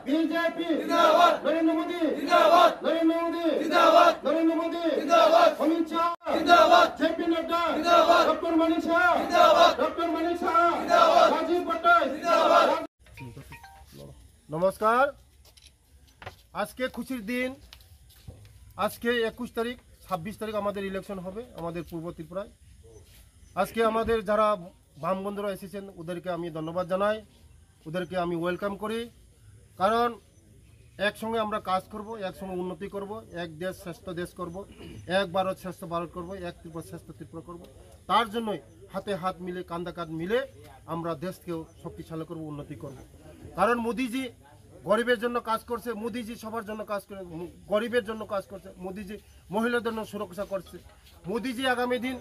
BJP जिंदाबाद, नरेंद्र मोदी जिंदाबाद, नरेंद्र मोदी जिंदाबाद, नरेंद्र मोदी जिंदाबाद, अमित शाह जिंदाबाद, जेपी नड्डा जिंदाबाद, डॉक्टर मनीष शाह जिंदाबाद, डॉक्टर मनीष शाह जिंदाबाद, राजीव पटनायक जिंदाबाद। नमस्कार। आज के खुशिर दिन, आज के 21 तारीख 26 तारीख हमारे इलेक्शन হবে আমাদের পূর্ব ত্রিপুরায়। আজকে আমাদের যারা বাম বন্ধুরা এসেছেন ওদেরকে আমি ধন্যবাদ জানাই, ওদেরকে আমি ওয়েলকাম করি। কারণ একসঙ্গে আমরা কাজ করব, একসঙ্গে উন্নতি করব, এক দেশ শ্রেষ্ঠ দেশ করব, এক ভারত শ্রেষ্ঠ ভারত করব, এক ত্রিপুরা শ্রেষ্ঠ ত্রিপুরা করব। তার জন্যই হাতে হাত মিলে কাঁধে কাঁধ মিলে আমরা দেশকেও শক্তিশালী করব, উন্নতি করব। কারণ মোদিজি গরিবের জন্য কাজ করছে, মোদিজি সবার জন্য কাজ করে, গরিবের জন্য কাজ করছে, মোদিজি মহিলাদের জন্য সুরক্ষা করছে। মোদিজি আগামী দিন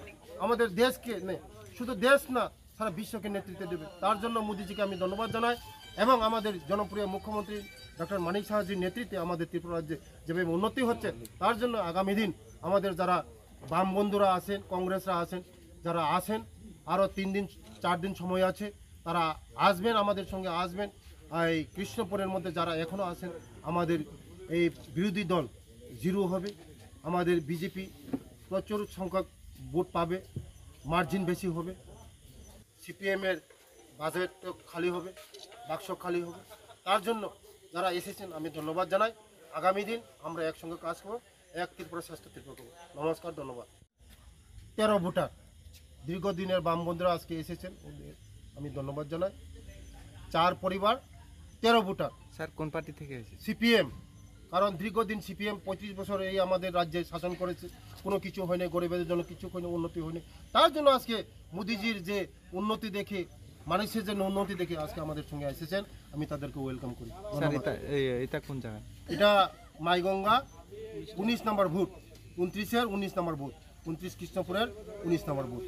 আমাদের দেশকে শুধু দেশ না সারা বিশ্বকে নেতৃত্ব দেবে। তার জন্য মোদিজিকে আমি ধন্যবাদ জানাই এবং আমাদের জনপ্রিয় মুখ্যমন্ত্রী ডক্টর মানিক সাহাজির নেতৃত্বে আমাদের ত্রিপুরা রাজ্যে যেভাবে উন্নতি হচ্ছে, তার জন্য আগামী দিন আমাদের যারা বাম বন্ধুরা আছেন, কংগ্রেসরা আছেন, যারা আসেন আরও 3 দিন 4 দিন সময় আছে, তারা আসবেন, আমাদের সঙ্গে আসবেন। এই কৃষ্ণপুরের মধ্যে যারা এখনও আছেন, আমাদের এই বিরোধী দল জিরো হবে, আমাদের বিজেপি প্রচুর সংখ্যক ভোট পাবে, মার্জিন বেশি হবে, সিপিএমের বাজেট খালি হবে, বাক্স খালি হবে। তার জন্য যারা এসেছেন আমি ধন্যবাদ জানাই। আগামী দিন আমরা একসঙ্গে কাজ করব, এক ত্রিপুরা শ্রেষ্ঠ ত্রিপুরা করব। নমস্কার, ধন্যবাদ। 13 ভোটার দীর্ঘদিনের বাম বন্ধুরা আজকে এসেছেন, ওদের আমি ধন্যবাদ জানাই। 4 পরিবার 13 ভোটার। স্যার কোন পার্টি থেকে এসেছে? সিপিএম। কারণ দীর্ঘদিন সিপিএম 35 বছর এই আমাদের রাজ্যে শাসন করেছে, কোনো কিছু হয়নি, গরিবদের জন্য কিছু হয়নি, উন্নতি হয়নি। তার জন্য আজকে মোদিজির যে উন্নতি দেখে, মানুষের জন্য উন্নতি দেখে আজকে আমাদের সঙ্গে এসেছেন, আমি তাদেরকে ওয়েলকাম করি। স্যার এটা কোন জায়গা? এটা মাইগঙ্গা 19 নম্বর বুথ, 29-এর 19 নম্বর বুথ, 29 কৃষ্ণপুরের 19 নম্বর বুথ।